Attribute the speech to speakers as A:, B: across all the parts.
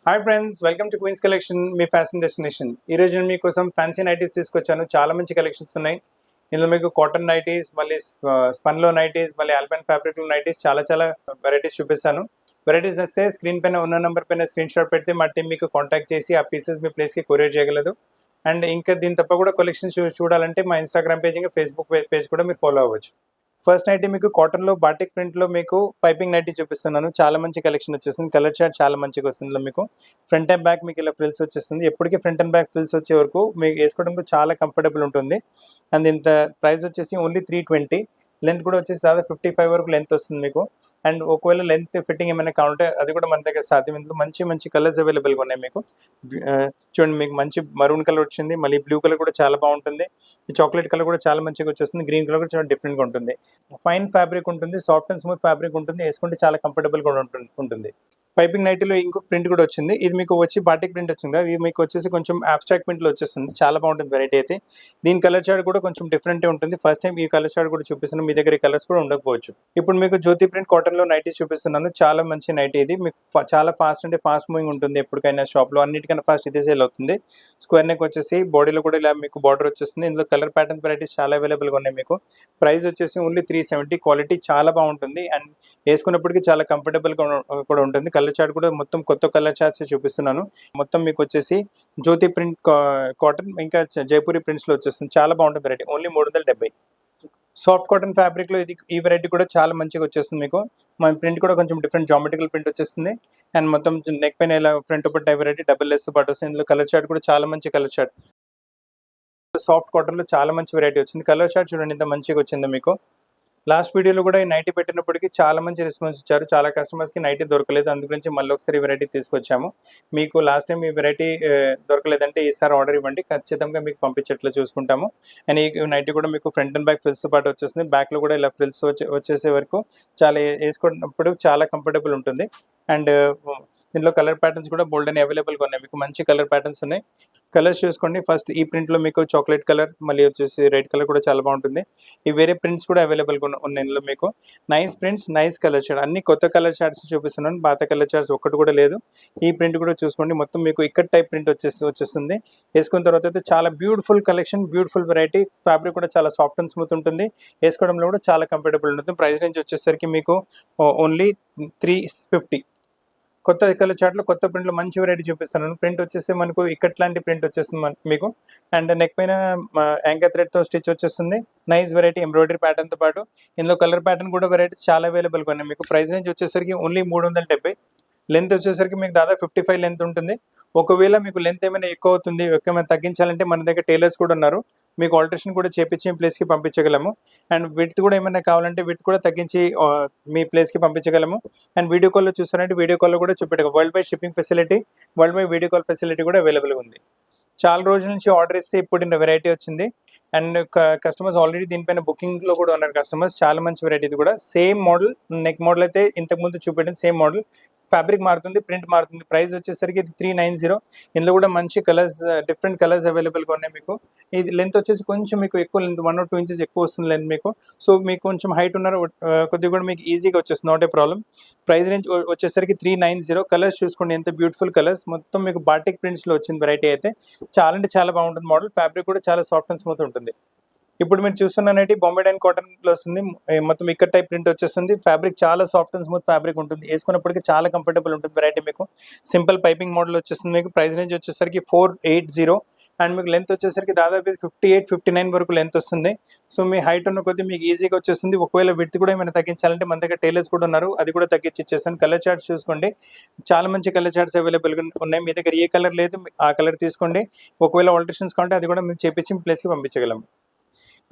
A: Hi friends, welcome to Queens Collection, మీ fashion destination. ఈరోజు నేను మీకోసం ఫ్యాన్సీ నైటీస్ తీసుకొచ్చాను. చాలా మంచి కలెక్షన్స్ ఉన్నాయి. ఇందులో మీకు కాటన్ నైటీస్, మళ్ళీ స్పన్లో నైటీస్, మళ్ళీ ఆల్పైన్ ఫ్యాబ్రిక్లో నైటీస్ చాలా వెరైటీస్ చూపిస్తాను. వెరైటీస్ వస్తే స్క్రీన్ పైన ఉన్న నెంబర్ పైన స్క్రీన్ షాట్ పెడితే మా టీం మీకు కాంటాక్ట్ చేసి ఆ పీసెస్ మీ ప్లేస్కి కొరియర్ చేయగలదు. అండ్ ఇంకా దీని తప్ప కూడా కలెక్షన్ చూడాలంటే మా ఇన్స్టాగ్రామ్ పేజ్ ఇంకా ఫేస్బుక్ పేజ్ కూడా మీరు ఫాలో అవ్వచ్చు. ఫస్ట్ నైటీ మీకు కాటన్లో బాటిక్ ప్రింట్లో మీకు పైపింగ్ నైటీ చూపిస్తున్నాను. చాలా మంచి కలెక్షన్ వచ్చేసింది. కలర్ చార్ట్ చాలా మంచిగా వస్తుంది. ఇందులో మీకు ఫ్రంట్ అండ్ బ్యాక్ మీకు ఇలా ఫ్రిల్స్ వచ్చేస్తుంది. ఎప్పటికీ ఫ్రంట్ అండ్ బ్యాక్ ఫ్రిల్స్ వచ్చే వరకు మీకు వేసుకోవడానికి చాలా కంఫర్టబుల్ ఉంటుంది. అండ్ ఇంత ప్రైస్ వచ్చేసి ఓన్లీ 320. లెంత్ కూడా వచ్చేసి దాదాపు 55 వరకు లెంత్ వస్తుంది మీకు. అండ్ ఒకవేళ లెంత్ ఫిట్టింగ్ ఏమైనా కావాలంటే అది కూడా మన దగ్గర సాధ్యం. ఇందులో మంచి కలర్స్ అవైలబుల్గా ఉన్నాయి మీకు. చూడండి, మీకు మంచి మరూన్ కలర్ వచ్చింది, మళ్ళీ బ్లూ కలర్ కూడా చాలా బాగుంటుంది. ఈ చాక్లెట్ కలర్ కూడా చాలా మంచిగా వచ్చేస్తుంది. గ్రీన్ కలర్ కూడా చాలా డిఫరెంట్గా ఉంటుంది. ఫైన్ ఫ్యాబ్రిక్ ఉంటుంది, సాఫ్ట్ అండ్ స్మూత్ ఫ్యాబ్రిక్ ఉంటుంది. వేసుకుంటే చాలా కంఫర్టబుల్గా ఉంటుంది. పైపింగ్ నైటీలో ఇంకో ప్రింట్ కూడా వచ్చింది. ఇది మీకు వచ్చి బాటిక్ ప్రింట్ వచ్చింది. ఇది మీకు వచ్చేసి కొంచెం అబ్స్ట్రాక్ట్ ప్రింట్లో వచ్చేస్తుంది. చాలా బాగుంటుంది వెరైటీ అయితే. దీని కలర్ చార్ట్ కూడా కొంచెం డిఫరెంట్ ఉంటుంది. ఫస్ట్ టైం ఈ కలర్ చార్ట్ కూడా చూపిస్తున్నాను. మీ దగ్గర ఈ కలర్స్ కూడా ఉండకపోవచ్చు. ఇప్పుడు మీకు జ్యోతి ప్రింట్ కాటన్లో నైటీ చూపిస్తున్నాను. చాలా మంచి నైటీ ఇది. మీకు చాలా ఫాస్ట్ మూవింగ్ ఉంటుంది. ఎప్పటికైనా షాప్లో అన్నిటికన్నా ఫాస్ట్ ఇదే సేల్ అవుతుంది. స్క్వేర్ నెక్ వచ్చేసి బాడీలో కూడా ఇలా మీకు బార్డర్ వచ్చేస్తుంది. ఇందులో కలర్ ప్యాటర్న్స్ వెరైటీస్ చాలా అవైలబుల్గా ఉన్నాయి మీకు. ప్రైస్ వచ్చేసి ఓన్లీ 370. క్వాలిటీ చాలా బాగుంటుంది అండ్ వేసుకున్నప్పటికీ చాలా కంఫర్టబుల్గా కూడా ఉంటుంది. కలర్ చార్ట్ కూడా మొత్తం కొత్త కలర్ చార్ట్స్ చూపిస్తున్నాను. మొత్తం మీకు వచ్చేసి జ్యోతి ప్రింట్ కాటన్ ఇంకా జైపూరి ప్రింట్స్లో వచ్చేస్తుంది. చాలా బాగుంటుంది వెరైటీ. ఓన్లీ 370. సాఫ్ట్ కాటన్ ఫ్యాబ్రిక్లో ఈ వెరైటీ కూడా చాలా మంచిగా వచ్చేస్తుంది మీకు. మన ప్రింట్ కూడా కొంచెం డిఫరెంట్ జామెట్రికల్ ప్రింట్ వచ్చేస్తుంది. అండ్ మొత్తం నెక్ పైన ఇలా ఫ్రంట్ పట్ట వెరైటీ డబుల్ లెస్ పాటు వస్తుంది. ఇందులో కలర్ చార్ట్ కూడా చాలా మంచి కలర్ చార్ట్. సాఫ్ట్ కాటన్లో చాలా మంచి వెరైటీ వచ్చింది. కలర్ చార్ట్ చూడండి ఎంత మంచిగా వచ్చిందో మీకు. లాస్ట్ వీడియోలో కూడా ఈ నైటీ పెట్టినప్పటికీ చాలా మంచి రెస్పాన్స్ ఇచ్చారు. చాలా కస్టమర్స్కి నైటీ దొరకలేదు. అందుగురించి మళ్ళీ ఒకసారి వెరైటీ తీసుకొచ్చాము. మీకు లాస్ట్ టైం ఈ వెరైటీ దొరకలేదంటే ఈసారి ఆర్డర్ ఇవ్వండి, ఖచ్చితంగా మీకు పంపించేట్లు చూసుకుంటాము. అండ్ ఈ నైటీ కూడా మీకు ఫ్రంట్ అండ్ బ్యాక్ ఫ్రిల్స్తో పాటు వచ్చేస్తుంది. బ్యాక్లో కూడా ఇలా ఫ్రిల్స్ వచ్చేసే వరకు చాలా వేసుకున్నప్పుడు చాలా కంఫర్టబుల్ ఉంటుంది. అండ్ దీంట్లో కలర్ ప్యాటర్న్స్ కూడా బోల్డ్ అని అవైలబుల్గా ఉన్నాయి. మీకు మంచి కలర్ ప్యాటర్న్స్ ఉన్నాయి. కలర్స్ చూసుకోండి. ఫస్ట్ ఈ ప్రింట్లో మీకు చాక్లెట్ కలర్, మళ్ళీ వచ్చేసి రెడ్ కలర్ కూడా చాలా బాగుంటుంది. ఈ వేరే ప్రింట్స్ కూడా అవైలబుల్గా ఉన్నాయి ఇందులో మీకు. Nice prints, nice colour short. అన్ని కొత్త కలర్ షార్ట్స్ చూపిస్తున్నాను. పాత కలర్ షార్ట్స్ ఒక్కటి కూడా లేదు. ఈ ప్రింట్ కూడా చూసుకోండి. మొత్తం మీకు ఇక్కడ టైప్ ప్రింట్ వచ్చేస్తుంది. వేసుకున్న తర్వాత అయితే చాలా beautiful collection, beautiful variety. Fabric కూడా చాలా సాఫ్ట్ అండ్ స్మూత్ ఉంటుంది. వేసుకోవడంలో కూడా చాలా కంఫర్టబుల్ ఉంటుంది. ప్రైస్ రేంజ్ వచ్చేసరికి మీకు ఓన్లీ 350. కొత్త కలర్ చార్ట్లో కొత్త ప్రింట్లో మంచి వెరైటీ చూపిస్తున్నాను. ప్రింట్ వచ్చేసి మనకు ఇక్కడ లాంటి ప్రింట్ వచ్చేస్తుంది మీకు. అండ్ నెక్ పైన యాంకర్ థ్రెడ్తో స్టిచ్ వచ్చేస్తుంది. నైస్ వెరైటీ ఎంబ్రాయిడరీ ప్యాటర్న్తో పాటు ఇందులో కలర్ ప్యాటర్న్ కూడా వెరైటీస్ చాలా అవైలబుల్గా ఉన్నాయి మీకు. ప్రైస్ రేంజ్ వచ్చేసరికి ఓన్లీ 370. లెంత్ వచ్చేసరికి మీకు దాదాపు 55 లెంత్ ఉంటుంది. ఒకవేళ మీకు లెంత్ ఏమైనా ఎక్కువ అవుతుంది, ఏమైనా తగ్గించాలంటే మన దగ్గర టైలర్స్ కూడా ఉన్నారు. మీకు ఆల్టరేషన్ కూడా చేపించి ప్లేస్కి పంపించగలము. అండ్ విడ్త్ కూడా ఏమైనా కావాలంటే విడ్త్ కూడా తగ్గించి మీ ప్లేస్కి పంపించగలము. అండ్ వీడియో కాల్లో చూస్తారంటే వీడియో కాల్లో కూడా చూపెట్టగలము. World wide shipping facility, world wide video call facility కూడా అవైలబుల్గా ఉంది. చాలా రోజుల నుంచి ఆర్డర్ ఇస్తే ఇప్పుడు ఇంత వెరైటీ వచ్చింది. అండ్ కస్టమర్స్ ఆల్రెడీ దీనిపైన బుకింగ్లో కూడా ఉన్నారు కస్టమర్స్. చాలా మంచి వెరైటీ ఇది కూడా. సేమ్ మోడల్, నెక్ మోడల్ అయితే ఇంతకుముందు చూపెట్టింది సేమ్ మోడల్. ఫ్యాబ్రిక్ మారుతుంది, ప్రింట్ మారుతుంది. ప్రైస్ వచ్చేసరికి ఇది 390. ఇందులో కూడా మంచి కలర్స్, డిఫరెంట్ కలర్స్ అవైలబుల్గా ఉన్నాయి మీకు. ఇది లెంత్ వచ్చేసి కొంచెం మీకు ఎక్కువ లెంత్, 1 or 2 inches ఎక్కువ వస్తుంది లెంత్ మీకు. సో మీకు కొంచెం హైట్ ఉన్నారు కొద్దిగా కూడా మీకు ఈజీగా వచ్చేస్తుంది, not a problem. Price range వచ్చేసరికి 390. కలర్స్ చూసుకోండి ఎంత బ్యూటిఫుల్ కలర్స్. మొత్తం మీకు బాటిక్ ప్రింట్స్లో వచ్చింది వెరైటీ అయితే. చాలా అంటే చాలా బాగుంటుంది మోడల్. ఫ్యాబ్రిక్ కూడా చాలా సాఫ్ట్ అండ్ స్మూత్ ఉంటుంది. ఇప్పుడు మీరు చూస్తున్నట్టు బాంబే డైన్ కాటన్లో వస్తుంది. మొత్తం ఇక్కడ టైప్ ప్రింట్ వచ్చేస్తుంది. ఫ్యాబ్రిక్ చాలా సాఫ్ట్ అండ్ స్మూత్ ఫ్యాబ్రిక్ ఉంటుంది. వేసుకున్నప్పటికీ చాలా కంఫర్టబుల్ ఉంటుంది వెరైటీ మీకు. సింపుల్ పైపింగ్ మోడల్ వచ్చేస్తుంది మీకు. ప్రైస్ రేంజ్ వచ్చేసరికి 480. అండ్ మీకు లెంత్ వచ్చేసరికి దాదాపు 58-59 వరకు లెంత్ వస్తుంది. సో మీ హైట్ ఉన్న కొద్దీ మీకు ఈజీగా వచ్చేస్తుంది. ఒకవేళ విడ్త్ కూడా ఏమైనా తగ్గించాలంటే మన దగ్గర టైలర్స్ కూడా ఉన్నారు, అది కూడా తగ్గించి ఇచ్చేస్తాను. కలర్ చార్ట్స్ చూసుకోండి. చాలా మంచి కలర్ చార్ట్స్ అవైలబుల్గా ఉన్నాయి. మీ దగ్గర ఏ కలర్ లేదు ఆ కలర్ తీసుకోండి. ఒకవేళ ఆల్టరేషన్స్ కావాలంటే అది కూడా మేము చేపించి ప్లేస్కి పంపించగలము.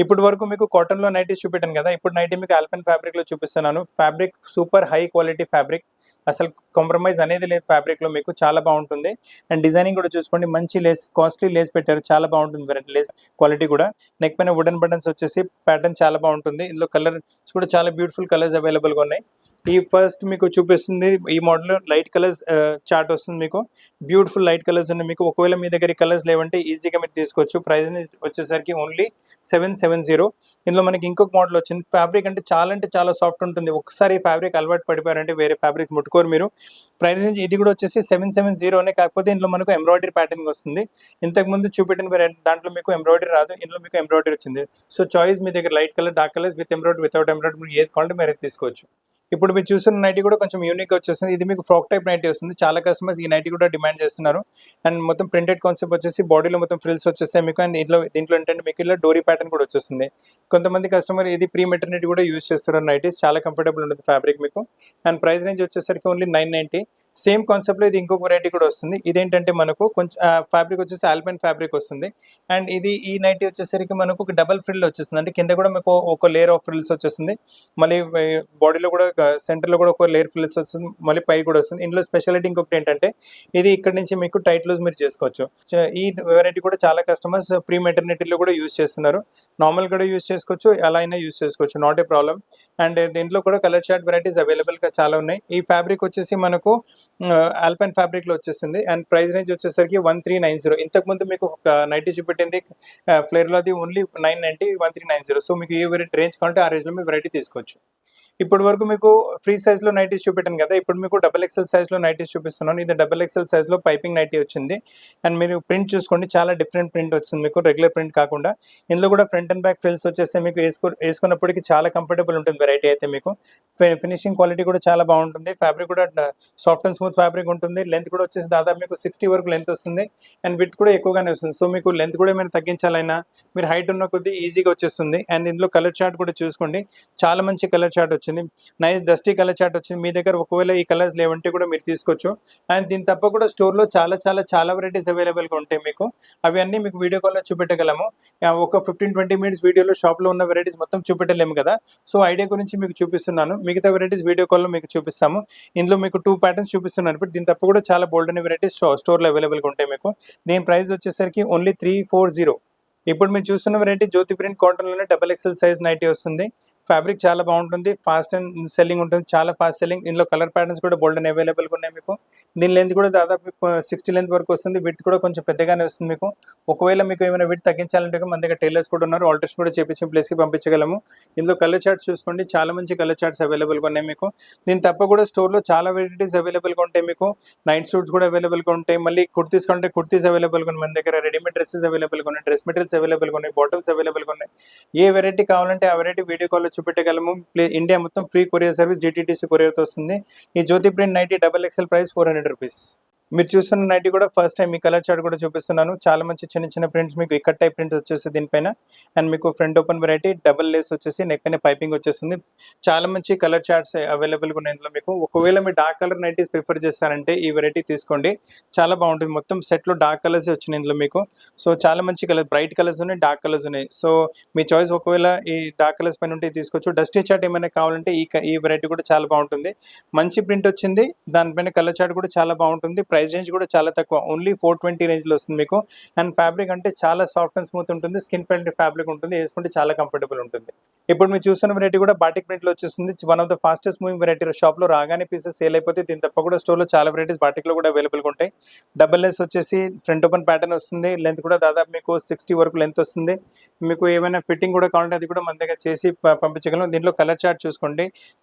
A: ఇప్పటి వరకు మీకు కాటన్లో నైటీస్ చూపెట్టాను కదా. ఇప్పుడు నైటీ మీకు ఆల్పైన్ ఫ్యాబ్రిక్లో చూపిస్తున్నాను. Fabric super high quality fabric. అసలు కాంప్రమైజ్ అనేది లేదు ఫ్యాబ్రిక్లో మీకు. చాలా బాగుంటుంది. అండ్ డిజైనింగ్ కూడా చూసుకోండి. మంచి లేస్, కాస్ట్లీ లేస్ పెట్టారు. చాలా బాగుంటుంది లేస్ క్వాలిటీ కూడా. నెక్ పైన వుడెన్ బటన్స్ వచ్చేసి ప్యాటర్న్ చాలా బాగుంటుంది. ఇందులో కలర్స్ కూడా చాలా బ్యూటిఫుల్ కలర్స్ అవైలబుల్గా ఉన్నాయి. ఈ ఫస్ట్ మీకు చూపిస్తుంది ఈ మోడల్ లైట్ కలర్స్ చార్ట్ వస్తుంది మీకు. బ్యూటిఫుల్ లైట్ కలర్స్ ఉన్నాయి మీకు. ఒకవేళ మీ దగ్గర కలర్స్ లేవంటే ఈజీగా మీరు తీసుకోవచ్చు. ప్రైస్ వచ్చేసరికి ఓన్లీ 770. ఇందులో మనకి ఇంకొక మోడల్ వచ్చింది. ఫ్యాబ్రిక్ అంటే చాలా సాఫ్ట్ ఉంటుంది. ఒకసారి ఫ్యాబ్రిక్ అలవాటు పడిపోయారంటే వేరే ఫ్యాబ్రిక్ ముట్టుకోరు మీరు. ప్రైస్ రేంజ్ ఇది కూడా వచ్చేసి 770 కాకపోతే ఇందులో మనకు ఎంబ్రాయిడరీ ప్యాటర్న్ వస్తుంది. ఇంతకుముందు చూపెట్టిన దాంట్లో మీకు ఎంబ్రాయిడరీ రాదు, ఇందులో మీకు ఎంబ్రాయిడరీ వచ్చింది. సో చాయిస్ మీ దగ్గర light colour, dark colours, with embroidery, without embroidery, మీరు ఏది కావాలంటే మీరు తీసుకోవచ్చు. ఇప్పుడు మీరు చూస్తున్న నైటీ కూడా కొంచెం యూనిక్ వచ్చేస్తుంది. ఇది మీకు ఫ్రాక్ టైప్ నైటీ వస్తుంది. చాలా కస్టమర్స్ ఈ నైటీ కూడా డిమాండ్ చేస్తున్నారు. అండ్ మొత్తం ప్రింటెడ్ కాన్సెప్ట్ వచ్చేసి బాడీలో మొత్తం ఫ్రిల్స్ వచ్చేస్తాయి మీకు. అండ్ దీంట్లో ఏంటంటే మీకు ఇలా డోరీ ప్యాటర్న్ కూడా వచ్చేస్తుంది. కొంతమంది కస్టమర్ ఇది ప్రీ మెటర్నిటీ కూడా యూజ్ చేస్తున్నారు నైటీస్. చాలా కంఫర్టబుల్ ఉంటుంది ఫ్యాబ్రిక్ మీకు. అండ్ ప్రైస్ రేంజ్ వచ్చేసరికి ఓన్లీ 990. సేమ్ కాన్సెప్ట్లో ఇది ఇంకొక వెరైటీ కూడా వస్తుంది. ఇదేంటంటే మనకు కొంచెం ఫ్యాబ్రిక్ వచ్చేసి ఆల్పైన్ ఫ్యాబ్రిక్ వస్తుంది. అండ్ ఈ నైటీ వచ్చేసరికి మనకు ఒక డబల్ ఫ్రిల్ వచ్చేస్తుంది. అంటే కింద కూడా మీకు ఒక లేయర్ ఆఫ్ ఫ్రిల్స్ వచ్చేస్తుంది. మళ్ళీ బాడీలో కూడా సెంటర్లో కూడా ఒక లేయర్ ఫ్రిల్స్ వస్తుంది. మళ్ళీ పై కూడా వస్తుంది. ఇందులో స్పెషాలిటీ ఇంకొకటి ఏంటంటే ఇది ఇక్కడ నుంచి మీకు టైట్ లూజ్ మీరు చేసుకోవచ్చు. ఈ వెరైటీ కూడా చాలా కస్టమర్స్ ప్రీ మెటర్నిటీలో కూడా యూజ్ చేస్తున్నారు. నార్మల్ కూడా యూజ్ చేసుకోవచ్చు, ఎలా అయినా యూజ్ చేసుకోవచ్చు, నాట్ ఏ ప్రాబ్లం. అండ్ దీంట్లో కూడా కలర్ చార్ట్ వెరైటీస్ అవైలబుల్గా చాలా ఉన్నాయి. ఈ ఫ్యాబ్రిక్ వచ్చేసి మనకు ఆల్పైన్ ఫ్యాబ్రిక్ లో వచ్చేసింది. అండ్ ప్రైస్ రేంజ్ వచ్చేసరికి 1390. ఇంతకుముందు మీకు నైటీ చూపెట్టింది ఫ్లేర్ లో, అది ఓన్లీ 990, 1390. సో మీకు ఏ రేంజ్ కావాలంటే ఆ రేంజ్ లో మీరు వెరైటీ తీసుకోవచ్చు. ఇప్పటి వరకు మీకు ఫ్రీ సైజ్ లో నైటీస్ చూపెట్టాను కదా, ఇప్పుడు మీకు XXL సైజ్ లో నైటీస్ చూపిస్తున్నాను. ఇది XXL సైజ్ లో పైపింగ్ నైటీ వచ్చింది. అండ్ మీరు ప్రింట్ చూసుకోండి, చాలా డిఫరెంట్ ప్రింట్ వచ్చింది మీకు, రెగ్యులర్ ప్రింట్ కాకుండా. ఇందులో కూడా ఫ్రంట్ అండ్ బ్యాక్ ఫ్రిల్స్ వచ్చేస్తే మీకు వేసుకున్నప్పటికీ చాలా కంఫర్టబుల్ ఉంటుంది వెరైటీ అయితే మీకు. ఫినిషింగ్ క్వాలిటీ కూడా చాలా బాగుంటుంది. ఫ్యాబ్రిక్ కూడా సాఫ్ట్ అండ్ స్మూత్ ఫ్యాబ్రిక్ ఉంటుంది. లెంత్ కూడా వచ్చేసి దాదాపు మీకు 60 వరకు లెంత్ వస్తుంది. అండ్ విత్ కూడా ఎక్కువగానే వస్తుంది. సో మీకు లెంత్ కూడా ఏమైనా తగ్గించాలైనా మీరు హైట్ ఉన్న కొద్దీ ఈజీగా వచ్చేస్తుంది. అండ్ ఇందులో కలర్ చార్ట్ కూడా చూసుకోండి, చాలా మంచి కలర్ చార్ట్ వచ్చింది. నైస్ డస్టీ కలర్ చార్ట్ వచ్చింది. మీ దగ్గర ఒకవేళ ఈ కలర్స్ లేవంటే కూడా మీరు తీసుకోవచ్చు. అండ్ దీని తప్ప కూడా స్టోర్లో చాలా వెరైటీస్ అవైలబుల్గా ఉంటాయి మీకు. అవి అన్నీ మీకు వీడియో కాల్లో చూపెట్టగలము. ఒక 15-20 మినిట్స్ వీడియోలో షాప్లో ఉన్న వెరైటీస్ మొత్తం చూపెట్టలేము కదా. సో ఐడియా గురించి మీకు చూపిస్తున్నాను. మిగతా వెరైటీస్ వీడియో కాల్లో మీకు చూపిస్తాము. ఇందులో మీకు 2 ప్యాటర్న్స్ చూపిస్తున్నాను. ఇప్పుడు దీని తప్ప కూడా చాలా బోల్డ్ అనే వెరైటీస్ స్టోర్లో అవైలబుల్గా ఉంటాయి మీకు. దీని ప్రైస్ వచ్చేసరికి ఓన్లీ 340. ఇప్పుడు మీరు చూస్తున్న వెరైటీ జ్యోతి ప్రింట్ కాటన్లోనే XXL సైజ్ నైటీ వస్తుంది. ఫ్యాబ్రిక్ చాలా బాగుంటుంది, ఫాస్ట్ అండ్ సెల్లింగ్ ఉంటుంది, చాలా ఫాస్ట్ సెల్లింగ్. ఇందులో కలర్ ప్యాటర్న్స్ కూడా బోల్డ్ అండ్ అవైలబుల్గా ఉన్నాయి మీకు. దీని లెంత్ కూడా దాదాపు 60 లెంత్ వరకు వస్తుంది. విడ్త్ కూడా కొంచెం పెద్దగానే వస్తుంది మీకు. ఒకవేళ మీకు ఏమైనా విడ్త్ తగ్గించాలంటే మన దగ్గర టైలర్స్ కూడా ఉన్నారు, ఆల్టరేషన్ కూడా చేపించి ప్లేస్కి పంపించగలము. ఇందులో కలర్ చార్ట్స్ చూసుకోండి, చాలా మంచి కలర్ చార్ట్స్ అవైలబుల్గా ఉన్నాయి మీకు. దీని తప్ప కూడా స్టోర్లో చాలా వెరైటీస్ అవైలబుల్గా ఉంటాయి మీకు. నైట్ సూట్స్ కూడా అవైలబుల్గా ఉంటాయి. మళ్ళీ కుర్తీస్ కంటే కుర్తీస్ అవైలబుల్గా ఉన్నాయి మన దగ్గర. రెడీమేడ్ డ్రెస్సెస్ అవైలబుల్గా ఉన్నాయి, డ్రెస్ మెటీరియల్స్ అవైలబుల్గా ఉన్నాయి, బాటమ్స్ అవైలబుల్గా ఉన్నాయి. ఏ వెరైటీ కావాలంటే ఆ వెరైటీ వీడియో కాల్లో చూపెట్టగలము. ఇండియా మొత్తం ఫ్రీ కొరియర్ సర్వీస్, DTDC కొరియర్తో వస్తుంది. ఈ Jyothi print nighty XXL price 400 rupees. మీరు చూస్తున్న నైటీ కూడా ఫస్ట్ టైం మీ కలర్ చార్ట్ కూడా చూపిస్తున్నాను. చాలా మంచి చిన్న ప్రింట్స్ మీకు ఇక్కడ టైప్ ప్రింట్స్ వచ్చేసి దీనిపైన. అండ్ మీకు front open variety, double Lay's వచ్చేసి నెక్ పైన పైపింగ్ వచ్చేస్తుంది. చాలా మంచి కలర్ చార్ట్స్ అవైలబుల్గా ఉన్నాయి ఇందులో మీకు. ఒకవేళ మీరు డార్క్ కలర్ నైటీస్ ప్రిఫర్ చేస్తారంటే ఈ వెరైటీ తీసుకోండి, చాలా బాగుంటుంది. మొత్తం సెట్లో డార్క్ కలర్స్ వచ్చినాయి ఇందులో మీకు. సో చాలా మంచి కలర్, బ్రైట్ కలర్స్ ఉన్నాయి, డార్క్ కలర్స్ ఉన్నాయి. సో మీ చాయిస్, ఒకవేళ ఈ డార్క్ కలర్స్ పైన ఉంటే తీసుకోవచ్చు. డస్టీ చార్ట్ ఏమైనా కావాలంటే ఈ వెరైటీ కూడా చాలా బాగుంటుంది. మంచి ప్రింట్ వచ్చింది, దానిపైన కలర్ చార్ట్ కూడా చాలా బాగుంటుంది. ప్రైస్ రేంజ్ కూడా చాలా తక్కువ, ఓన్లీ 420 రేంజ్లో వస్తుంది మీకు. అండ్ ఫ్యాబ్రిక్ అంటే చాలా సాఫ్ట్ అండ్ స్మూత్ ఉంటుంది, స్కిన్ ఫ్రెండ్లీ ఫ్యాబ్రిక్ ఉంటుంది, వేసుకుంటే చాలా కంఫర్టబుల్ ఉంటుంది. ఇప్పుడు మీరు చూస్తున్న వెరైటీ కూడా బాటిక్ ప్రింట్లో వచ్చేస్తుంది. One of the fastest moving variety. షాప్లో రాగానే పీసెస్ సేల్ అయిపోతే. దీని తప్ప కూడా స్టోర్లో చాలా వెరైటీస్ బాటిక్లో కూడా అవైలబుల్గా ఉంటాయి. డబల్ లెస్ వచ్చేసి ఫ్రంట్ ఓపెన్ ప్యాటర్న్ వస్తుంది. లెంత్ కూడా దాదాపు మీకు 60 వరకు లెంత్ వస్తుంది. మీకు ఏమైనా ఫిట్టింగ్ కూడా కావాలంటే అది కూడా మన దగ్గర చేసి పంపించగలం. దీంట్లో కలర్ చార్ట్ చూసుకోండి,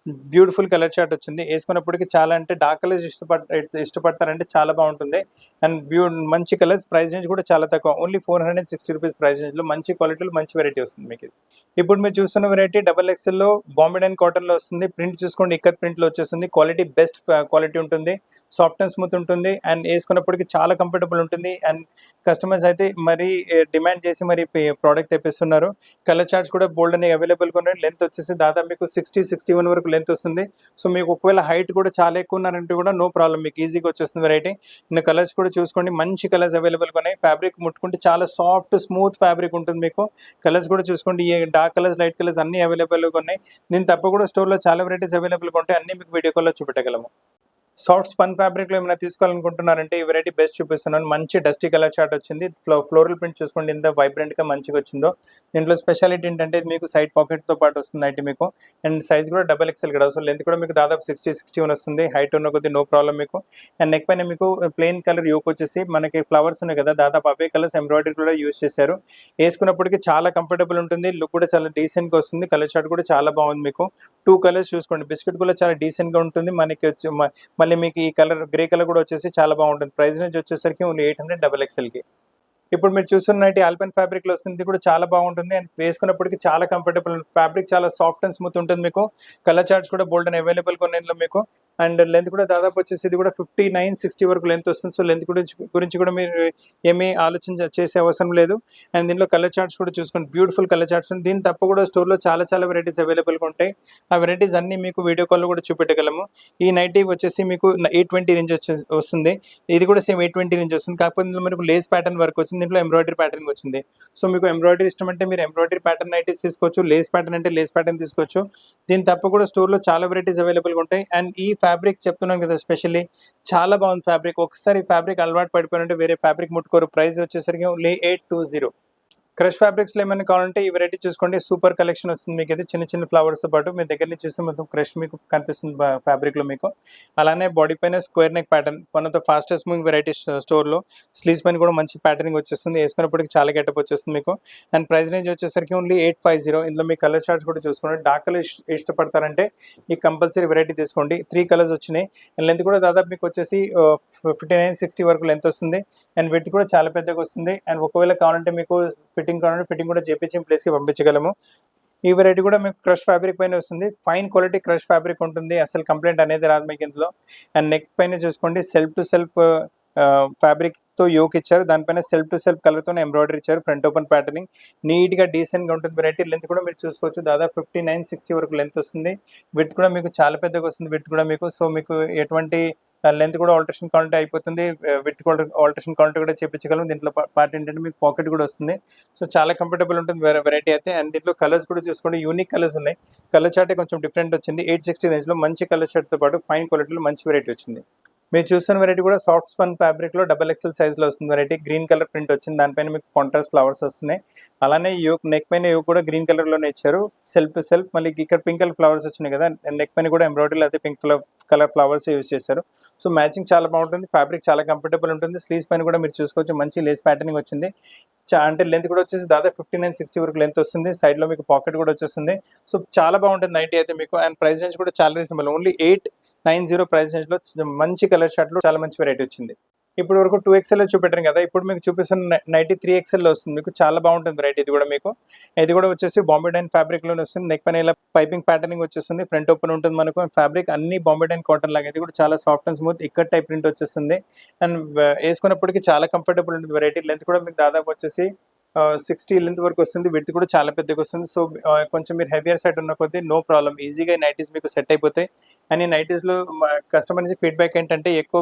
A: బ్యూటిఫుల్ కలర్ చార్ట్ వచ్చింది. వేసుకున్నప్పటికీ చాలా అంటే డార్క్ కలర్స్ ఇష్టపడతారంటే చాలా బాగుంటుంది. అండ్ మంచి కలర్స్. ప్రైస్ రేంజ్ కూడా చాలా తక్కువ, ఓన్లీ 460 రూపీస్ ప్రైస్ రేంజ్లో మంచి క్వాలిటీలో మంచి వెరైటీ వస్తుంది మీకు. ఇప్పుడు మీరు చూస్తున్న వెరైటీ XXL లో బాంబే అండ్ కాటన్లో వస్తుంది. ప్రింట్ చూసుకోండి, ఇక్కత్ ప్రింట్లో వచ్చేస్తుంది. క్వాలిటీ బెస్ట్ క్వాలిటీ ఉంటుంది, సాఫ్ట్ అండ్ స్మూత్ ఉంటుంది. అండ్ వేసుకున్నప్పటికీ చాలా కంఫర్టబుల్ ఉంటుంది. అండ్ కస్టమర్స్ అయితే మరీ డిమాండ్ చేసి మరి ప్రోడక్ట్ తెప్పిస్తున్నారు. కలర్ చార్ట్స్ కూడా బోల్డ్ అనేవి అవైలబుల్గా ఉన్నాయి. లెంత్ వచ్చేసి దాదాపు మీకు 60-61 వరకు లెంత్ వస్తుంది. సో మీకు ఒకవేళ హైట్ కూడా చాలా ఎక్కువ ఉన్నారంటే కూడా నో ప్రాబ్లం, మీకు ఈజీగా వచ్చేస్తుంది వెరైటీ. ఇంకా కలర్స్ కూడా చూసుకోండి, మంచి కలర్స్ అవైలబుల్గా ఉన్నాయి. ఫ్యాబ్రిక్ ముట్టుకుంటే చాలా సాఫ్ట్ స్మూత్ ఫ్యాబ్రిక్ ఉంటుంది మీకు. కలర్స్ కూడా చూసుకోండి, ఈ డార్క్ కలర్స్, లైట్ కలర్స్ అన్ని అవైలబుల్గా ఉన్నాయి. దీని తప్ప కూడా స్టోర్లో చాలా వెరైటీస్ అవైలబుల్గా ఉంటాయి. అన్ని మీకు వీడియో కాల్లో చూపెట్టగలము. సాఫ్ట్ స్పన్ ఫ్యాబ్రిక్‌లో ఏమైనా తీసుకోవాలనుకుంటున్నారంటే ఈ వెరైటీ బెస్ట్ చూపిస్తున్నాను. మంచి డస్టీ కలర్ చార్ట్ వచ్చింది. ఫ్లోరల్ ప్రింట్ చూసుకోండి ఎంత వైబ్రెంట్‌గా మంచిగొచ్చిందో. దీంట్లో స్పెషాలిటీ ఏంటంటే ఇది మీకు సైడ్ పాకెట్‌తో పాటు వస్తుంది అయితే మీకు. అండ్ సైజ్ కూడా డబుల్ ఎక్స్ఎల్ కూడా. సో లెంత్ కూడా మీకు దాదాపు 61 వస్తుంది. హైట్ ఉన్న కొద్దీ నో ప్రాబ్లమ్ మీకు. అండ్ నెక్ పైన మీకు ప్లెయిన్ కలర్ యోక్ వచ్చేసి మనకి ఫ్లవర్స్ ఉన్నాయి కదా! దాదాపు అవే కలర్స్ ఎంబ్రాయిడరీ కూడా యూజ్ చేశారు. ఏసుకున్నప్పటికి చాలా కంఫర్టబుల్ ఉంటుంది. లుక్ కూడా చాలా డీసెంట్‌గా వస్తుంది. కలర్ చార్ట్ కూడా చాలా బాగుంది మీకు. 2 కలర్స్ చూసుకోండి. బిస్కెట్ కూడా చాలా డీసెంట్‌గా ఉంటుంది. మనకి వచ్చి మళ్ళీ మీకు ఈ కలర్ గ్రే కలర్ కూడా వచ్చేసి చాలా బాగుంటుంది. ప్రైస్ రేంజ్ వచ్చేసరికి ఓన్లీ 800 డబుల్ ఎక్స్ఎల్‌కి. ఇప్పుడు మీరు చూస్తున్న నైటీ ఆల్పెన్ ఫ్యాబ్రిక్‌లో వస్తుంది. ఇది కూడా చాలా బాగుంటుంది. అండ్ వేసుకున్నప్పటికి చాలా కంఫర్టబుల్. ఫ్యాబ్రిక్ చాలా సాఫ్ట్ అండ్ స్మూత్ ఉంటుంది మీకు. కలర్ చార్ట్స్ కూడా బోల్డ్ అండ్ అవైలబుల్‌గా ఉన్నాయి ఇందులో మీకు. అండ్ లెంత్ కూడా దాదాపు వచ్చేసి ఇది కూడా 59, 60 వరకు లెంత్ వస్తుంది. సో లెంత్ గురించి కూడా మీరు ఏమీ చేసే అవసరం లేదు. అండ్ దీనిలో కలర్ చార్ట్స్ కూడా చూసుకోండి. బ్యూటిఫుల్ కలర్ చార్ట్స్ ఉన్నాయి. దీని తప్ప కూడా స్టోర్‌లో చాలా వెరైటీస్ అవైలబుల్‌గా ఉంటాయి. ఆ వెరైటీస్ అన్నీ మీకు వీడియో కాల్‌లో కూడా చూపెట్టగలము. ఈ నైటీ వచ్చేసి మీకు 820 రేంజ్ వస్తుంది. ఇది కూడా సేమ్ 820 రేంజ్ వస్తుంది. కాకపోతే ఇందులో మనకు లేస్ ప్యాటర్న్ వర్క్ వచ్చింది. దీంట్లో ఎంబ్రాయిడరీ ప్యాటర్న్ వచ్చింది. సో మీకు ఎంబ్రాయిడరీ ఇష్టం అంటే మీరు ఎంబ్రాయిడరీ ప్యాటర్న్ నైటీస్ తీసుకోవచ్చు. లేస్ ప్యాటర్న్ అంటే లేస్ ప్యాటర్న్ తీసుకోవచ్చు. దీని తప్ప కూడా స్టోర్‌లో చాలా వెరైటీస్ అవైలబుల్‌గా ఉంటాయి. అండ్ ఈ ఫ్యాబ్రిక్ చెప్తున్నాను కదా స్పెషల్లీ చాలా బాగుంది ఫ్యాబ్రిక్. ఒకసారి ఈ ఫ్యాబ్రిక్ అలవాటు పడిపోయారంటే వేరే ఫ్యాబ్రిక్ ముట్టుకోరు. ప్రైస్ వచ్చేసరికి ఓన్లీ 820. క్రష్ ఫ్యాబ్రిక్స్‌లో ఏమైనా కావాలంటే ఈ వెరైటీ చూసుకోండి. సూపర్ కలెక్షన్ వస్తుంది మీకైతే చిన్న ఫ్లవర్స్‌తో పాటు. మీ దగ్గర నుంచి చూస్తే మొత్తం క్రష్ మీకు కనిపిస్తుంది ఫ్యాబ్రిక్‌లో మీకు. అలానే బాడీ పైన square neck pattern. One of the fastest moving varieties స్టోర్‌లో. స్లీవ్స్ పైన కూడా మంచి ప్యాటర్నింగ్ వచ్చేస్తుంది. ఏసుకున్నప్పటికి చాలా గెటప్ వచ్చేస్తుంది మీకు. అండ్ ప్రైస్ రేంజ్ వచ్చేసరికి ఓన్లీ 850. ఇందులో మీ కలర్ చార్ట్స్ కూడా చూసుకోండి. డార్క్ కలర్ ఇష్టపడతారంటే ఈ కంపల్సరీ వెరైటీ తీసుకోండి. 3 కలర్స్ వచ్చినాయి. అండ్ లెంత్ కూడా దాదాపు మీకు వచ్చేసి 59, 60 వరకు లెంత్ వస్తుంది. అండ్ విడ్త్ కూడా చాలా పెద్దగా వస్తుంది. అండ్ ఒకవేళ కావాలంటే మీకు ఫిట్టింగ్ కావాలంటే ఫిట్టింగ్ కూడా చేపించి ప్లేస్‌కి పంపించగలము. ఈ వెరైటీ కూడా మీకు క్రష్ ఫ్యాబ్రిక్ పైన వస్తుంది. ఫైన్ క్వాలిటీ క్రష్ ఫ్యాబ్రిక్ ఉంటుంది. అసలు కంప్లెయింట్ అనేది రాదు మీకు ఇందులో. అండ్ నెక్ పైన చూసుకోండి సెల్ఫ్ టు సెల్ఫ్ ఫ్యాబ్రిక్‌తో యోక్ ఇచ్చారు. దానిపైన సెల్ఫ్ టు సెల్ఫ్ కలర్‌తోనే ఎంబ్రాయిడరీ ఇచ్చారు. ఫ్రంట్ ఓపెన్ ప్యాటర్నింగ్ నీట్‌గా డీసెంట్‌గా ఉంటుంది వెరైటీ. లెంత్ కూడా మీరు చూసుకోవచ్చు. దాదాపు 59, 60 వరకు లెంత్ వస్తుంది. విడ్త్ కూడా మీకు చాలా పెద్దగా వస్తుంది విడ్త్ కూడా మీకు. సో మీకు ఎటువంటి లెంత్ కూడా ఆల్టరేషన్ కావాలంటే అయిపోతుంది. విడ్త్ కూడా ఆల్టరేషన్ కావాలంటే కూడా చేపించగలం. దీంట్లో పార్ట్ ఏంటంటే మీకు పాకెట్ కూడా వస్తుంది. సో చాలా కంఫర్టబుల్ ఉంటుంది వెరైటీ అయితే. అండ్ దీంట్లో కలర్స్ కూడా చూసుకోండి. యూనిక్ కలర్స్ ఉన్నాయి. కలర్ చార్టే కొంచెం డిఫరెంట్ వచ్చింది. 860 రేంజ్‌లో మంచి కలర్ చార్ట్‌తో పాటు ఫైన్ క్వాలిటీలో మంచి వెరైటీ వచ్చింది. మీరు చూస్తున్న వెరైటీ కూడా సాఫ్ట్ స్పన్ ఫ్యాబ్రిక్‌లో డబుల్ ఎక్స్ఎల్ సైజ్‌లో వస్తుంది వెరైటీ. గ్రీన్ కలర్ ప్రింట్ వచ్చింది. దానిపైన మీకు కాంట్రాస్ట్ ఫ్లవర్స్ వస్తున్నాయి. అలానే నెక్ పైన కూడా గ్రీన్ కలర్‌లోనే ఇచ్చారు. సెల్ఫ్ టు సెల్ఫ్ మళ్ళీ ఇక్కడ పింక్ కలర్ ఫ్లవర్స్ వచ్చినాయి కదా! నెక్ పైన కూడా ఎంబ్రాయిడరీలో అదే పింక్ కలర్ ఫ్లవర్స్ యూజ్ చేశారు. సో మ్యాచింగ్ చాలా బాగుంటుంది. ఫ్యాబ్రిక్ చాలా కంఫర్టబుల్ ఉంటుంది. స్లీవ్స్ పైన కూడా మీరు చూసుకోవచ్చు మంచి లేస్ ప్యాటర్నింగ్ వచ్చింది. అంటే లెంత్ కూడా వచ్చేసి దాదాపు 59, 60 వరకు లెంత్ వస్తుంది. సైడ్‌లో మీకు పాకెట్ కూడా వచ్చేస్తుంది. సో చాలా బాగుంటుంది నైటీ అయితే మీకు. అండ్ ప్రైస్ రేంజ్ కూడా చాలా రీజనబుల్. ఓన్లీ 890 ప్రైస్ రేంజ్‌లో మంచి కలర్ షర్ట్‌లో చాలా మంచి వెరైటీ వచ్చింది. ఇప్పుడు వరకు 2 ఎక్స్ఎల్‌లో చూపెట్టాను కదా! ఇప్పుడు మీకు చూపిస్తున్న నైటీ 3 ఎక్స్ఎల్‌లో వస్తుంది మీకు. చాలా బాగుంటుంది వెరైటీ ఇది కూడా మీకు. ఇది కూడా వచ్చేసి బాంబే డైన్ ఫ్యాబ్రిక్‌లోనే వస్తుంది. నెక్ పైన ఇలా పైపింగ్ ప్యాటర్నింగ్ వచ్చేస్తుంది. ఫ్రంట్ ఓపెన్ ఉంటుంది మనకు. ఫ్యాబ్రిక్ అన్ని బాంబే డైన్ కాటన్ లాగా ఇది కూడా చాలా soft and smooth ikat type print వచ్చేస్తుంది. అండ్ ఏసుకున్నప్పటికి చాలా కంఫర్టబుల్ ఉంటుంది వెరైటీ. లెంత్ కూడా మీకు దాదాపు వచ్చేసి 60 లెంత్ వరకు వస్తుంది. విడ్త్ కూడా చాలా పెద్దగా వస్తుంది. సో కొంచెం మీరు హెవియర్ సైడ్ ఉన్న కొద్దీ నో ప్రాబ్లమ్. ఈజీగా నైటీస్ మీకు సెట్ అయిపోతాయి. అండ్ ఈ నైటీస్‌లో కస్టమర్ నుంచి ఫీడ్‌బ్యాక్ ఏంటంటే ఎక్కువ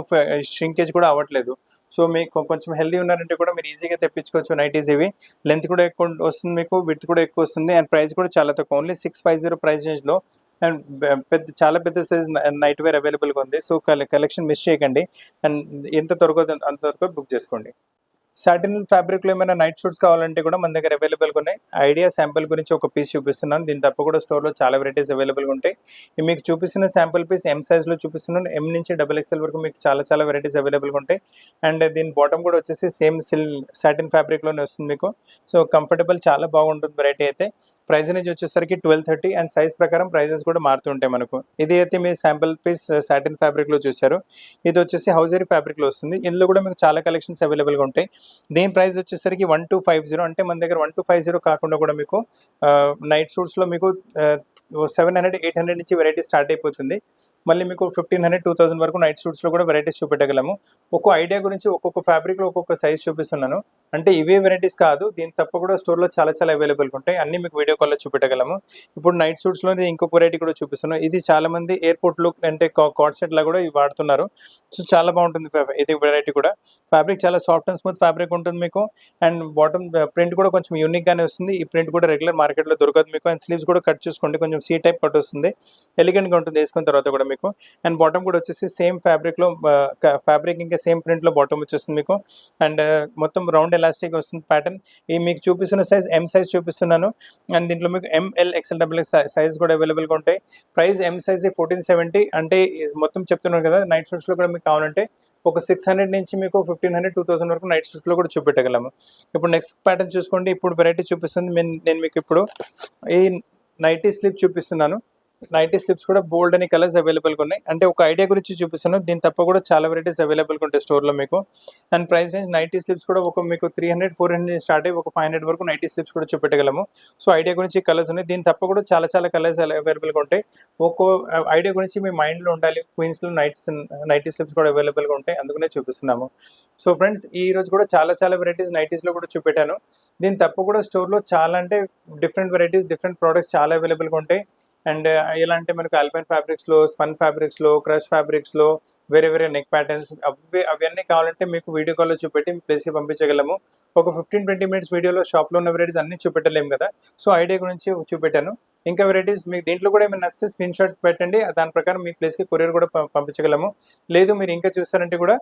A: ష్రింకేజ్ కూడా అవ్వట్లేదు. సో మీకు కొంచెం హెల్తీ ఉన్నారంటే కూడా మీరు ఈజీగా తెప్పించుకోవచ్చు నైటీస్ ఇవి. లెంత్ కూడా ఎక్కువ వస్తుంది మీకు. విడ్త్ కూడా ఎక్కువ వస్తుంది. అండ్ ప్రైస్ కూడా చాలా తక్కువ. ఓన్లీ 650 ప్రైస్ రేంజ్‌లో అండ్ చాలా పెద్ద సైజ్ నైట్ వేర్ అవైలబుల్‌గా ఉంది. సో కలెక్షన్ మిస్ చేయకండి. అండ్ ఎంత త్వరగా అంత త్వరగా బుక్ చేసుకోండి. సాటిన్ ఫ్యాబ్రిక్‌లో ఏమైనా నైట్ సూట్స్ కావాలంటే కూడా మన దగ్గర అవైలబుల్‌గా ఉన్నాయి. ఐడియా శాంపిల్ గురించి ఒక పీస్ చూపిస్తున్నాను. దీని తప్ప కూడా స్టోర్‌లో చాలా వెరైటీస్ అవైలబుల్‌గా ఉంటాయి. మీకు చూపిస్తున్న శాంపిల్ పీస్ ఎం సైజ్‌లో చూపిస్తున్నాను. ఎం నుంచి డబుల్ ఎక్స్ఎల్ వరకు మీకు చాలా వెరైటీస్ అవైలబుల్‌గా ఉంటాయి. అండ్ దీని బాటమ్ కూడా వచ్చేసి సేమ్ సాటిన్ ఫ్యాబ్రిక్‌లోనే వస్తుంది మీకు. సో కంఫర్టబుల్ చాలా బాగుంటుంది వెరైటీ అయితే. ప్రైస్ రేంజ్ వచ్చేసరికి 1230 అండ్ సైజ్ ప్రకారం ప్రైజెస్ కూడా మారుతుంటాయి మనకు. ఇది అయితే మీరు శాంపిల్ పీస్ సాటిన్ ఫ్యాబ్రిక్‌లో చూసారు. ఇది వచ్చేసి హౌజరీ ఫ్యాబ్రిక్‌లో వస్తుంది. ఇందులో కూడా మీకు చాలా కలెక్షన్స్ అవైలబుల్‌గా ఉంటాయి. దీని ప్రైస్ వచ్చేసరికి 1250 అంటే మన దగ్గర 1250 కాకుండా కూడా మీకు నైట్ సూట్స్‌లో మీకు 700, 800 నుంచి వెరైటీ స్టార్ట్ అయిపోతుంది. మళ్ళీ మీకు 1500, 2000 వరకు నైట్ సూట్స్‌లో కూడా వెరైటీస్ చూపెట్టగలము. ఒక్కో ఐడియా గురించి ఒక్కొక్క ఫ్యాబ్రిక్‌లో ఒక్కొక్క సైజ్ చూపిస్తున్నాను. అంటే ఇవే వెరైటీస్ కాదు. దీని తప్ప కూడా స్టోర్‌లో చాలా అవైలబుల్‌గా ఉంటాయి. అన్నీ మీకు వీడియో కాల్‌లో చూపెట్టగలము. ఇప్పుడు నైట్ సూట్స్‌లోనే ఇంకొక వెరైటీ కూడా చూపిస్తున్నాను. ఇది చాలామంది ఎయిర్‌పోర్ట్ లుక్ అంటే కార్డ్ సెట్ లాగా కూడా ఇవి వాడుతున్నారు. సో చాలా బాగుంటుంది ఇది వెరైటీ కూడా. ఫ్యాబ్రిక్ చాలా సాఫ్ట్ అండ్ స్మూత్ ఫ్యాబ్రిక్ ఉంటుంది మీకు. అండ్ బాటమ్ ప్రింట్ కూడా కొంచెం యూనిక్‌గానే వస్తుంది. ఈ ప్రింట్ కూడా రెగ్యులర్ మార్కెట్‌లో దొరకదు మీకు. అండ్ స్లీవ్స్ కూడా కట్ చూసుకోండి. కొంచెం కొంచెం సీ టైప్ కట్ వస్తుంది, ఎలిగెంట్గా ఉంటుంది వేసుకున్న తర్వాత కూడా మీకు. అండ్ బాటమ్ కూడా వచ్చేసి సేమ్ ఫ్యాబ్రిక్లో ఫ్యాబ్రిక్ ఇంకా సేమ్ ప్రింట్లో బాటమ్ వచ్చేస్తుంది మీకు. అండ్ మొత్తం రౌండ్ ఎలాస్టిక్ వస్తుంది ప్యాటర్న్. ఈ మీకు చూపిస్తున్న సైజ్ ఎం సైజ్ చూపిస్తున్నాను. అండ్ దీంట్లో మీకు ఎంఎల్ ఎక్స్ఎల్ డబుల్ సైజ్ కూడా అవైలబుల్గా ఉంటాయి. Price M size 1470. అంటే మొత్తం చెప్తున్నాను కదా, నైట్ సూట్స్లో కూడా మీకు కావాలంటే ఒక 600 నుంచి మీకు 1500 2000 వరకు నైట్ సూట్స్లో కూడా చూపెట్టగలము. ఇప్పుడు నెక్స్ట్ ప్యాటర్న్ చూసుకోండి. ఇప్పుడు వెరైటీ చూపిస్తుంది నేను మీకు ఇప్పుడు ఈ నైటీ స్లిప్ చూపిస్తున్నాను. నైటీ స్లిప్స్ కూడా బోల్డ్ అని కలర్స్ అవైలబుల్గా ఉన్నాయి. అంటే ఒక ఐడియా గురించి చూపిస్తాను, దీని తప్ప కూడా చాలా వెరైటీస్ అవైలబుల్గా ఉంటాయి స్టోర్లో మీకు. And price range nightie slips కూడా ఒక మీకు 300 400 స్టార్ట్ అయ్యి ఒక 500 వరకు నైటీ స్లిప్స్ కూడా చూపెట్టగలము. సో ఐడియా గురించి కలర్స్ ఉన్నాయి, దీని తప్ప కూడా చాలా కలర్స్ అవైలబుల్గా ఉంటాయి. ఒక్కో ఐడియా గురించి మీ మైండ్లో ఉండాలి. క్వీన్స్లో నైటీ స్లిప్స్ కూడా అవైలబుల్గా ఉంటాయి, అందుకనే చూపిస్తున్నాము. సో ఫ్రెండ్స్, ఈ రోజు కూడా చాలా వెరైటీస్ నైటీస్లో కూడా చూపెట్టాను. దీని తప్ప కూడా స్టోర్లో చాలా అంటే డిఫరెంట్ వెరైటీస్ డిఫరెంట్ ప్రోడక్ట్స్ చాలా అవైలబుల్గా ఉంటాయి. అండ్ ఎలా అంటే మనకు ఆల్పైన్ ఫ్యాబ్రిక్స్లో, స్పన్ ఫ్యాబ్రిక్స్లో, క్రష్ ఫ్యాబ్రిక్స్లో వేరే నెక్ ప్యాటర్న్స్ అవన్నీ కావాలంటే మీకు వీడియో కాల్లో చూపెట్టి మీ ప్లేస్కి పంపించగలము. ఒక 15-20 మినిట్స్ వీడియోలో షాప్లో ఉన్న వెరైటీస్ అన్నీ చూపెట్టలేము కదా, సో ఐడియా గురించి చూపెట్టాను. ఇంకా వెరైటీస్ మీకు దీంట్లో కూడా ఏమైనా నచ్చితే స్క్రీన్ షాట్ పెట్టండి, దాని ప్రకారం మీ ప్లేస్కి కొరియర్ కూడా పంపించగలము. లేదు మీరు ఇంకా చూస్తారంటే కూడా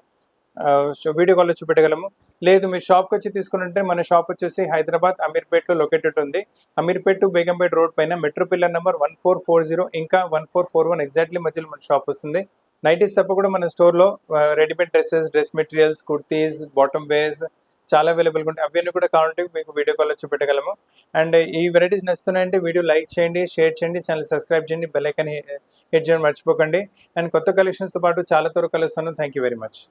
A: వీడియో కాల్లో చూపెట్టగలము. లేదు మీరు షాప్కి వచ్చి తీసుకున్నట్టే మన షాప్ వచ్చేసి హైదరాబాద్ అమీర్పేట్లో లొకేటెడ్ ఉంది. అమీర్పేట్ టు బేగంపేట్ రోడ్ పైన మెట్రో పిల్లర్ నెంబర్ 1440 ఇంకా 1441 ఎగ్జాక్ట్లీ మధ్యలో మన షాప్ వస్తుంది. నైటీస్ తప్ప కూడా మన స్టోర్లో readymade dresses, dress materials, kurtis, bottom wears చాలా అవైలబుల్గా ఉంటాయి. అవన్నీ కూడా కావాలంటే మీకు వీడియో కాల్లో చూపెట్టగలము. అండ్ ఈ వెరైటీస్ నచ్చుతున్నాయంటే వీడియో లైక్ చేయండి, షేర్ చేయండి, ఛానల్ సబ్స్క్రైబ్ చేయండి, బెల్ ఐకాన్ హిట్ చేయడం మర్చిపోకండి. అండ్ కొత్త కలెక్షన్స్తో పాటు చాలా త్వరగా కలుస్తాను. Thank you very much.